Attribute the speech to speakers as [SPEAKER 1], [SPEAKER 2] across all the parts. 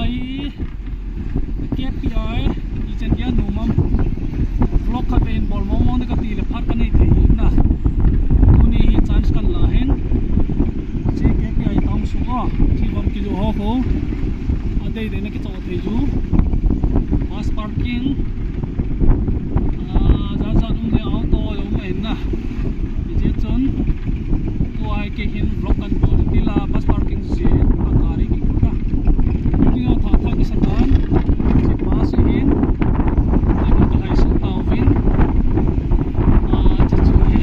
[SPEAKER 1] lai KPI ichen kia numam vlog khat in bol mong ne ka ti le phat ka nei thei na uni hi chance kan la hen che KPI tong su o chi bom ki ho ho adei de ne ki chaw thei ju bus parking za za um ne auto yo mai na je chon to ai ke hin vlog kan bol ti la bus parking je akari ki ka ni tha tha ki sakan che pas hin ai ka hai su tau vin che chu he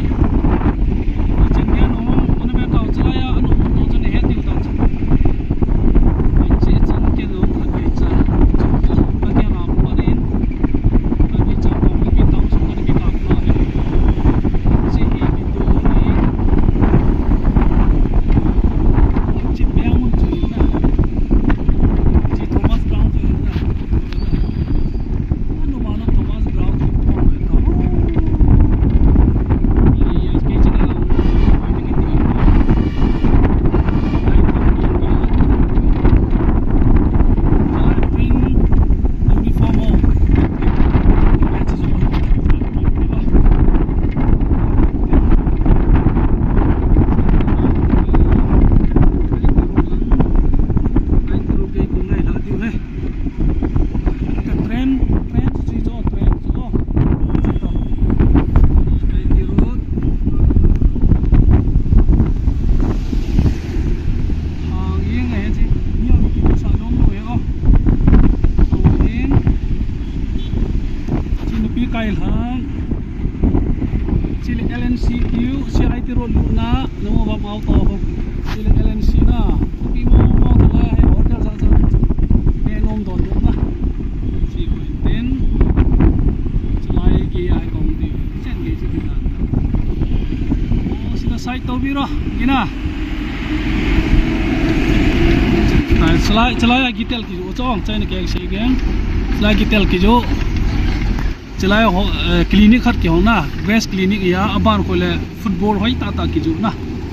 [SPEAKER 1] chen ya no on me ka chala ya anu to chen he ti ta ai che chen ke no tha kai cha ka ke na pa rin ka ni cha ko ki tau su ka ki ka na he che hi ki do ni che me mun chu na che Thomas Brown chu na anu ma no Thomas Brown chu ko me ka ai ya ke che na ai ki ti Chile LNCU CIT road na no bam auto ho Chile LNC na pi mo thala hai hotel sa ne nom don na si ten chlai gi ai kong ti chen ge chi na o sina site to bi ro kina chlai gi tel ki o chong chain ke si ge chlai gi tel ki jo चलाए हो क्लिनिक खत के हो ना waste clinic या अबान खोले फुटबॉल होई ताता की जो ना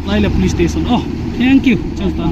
[SPEAKER 1] लाइले पुलिस स्टेशन ओ थैंक यू चलता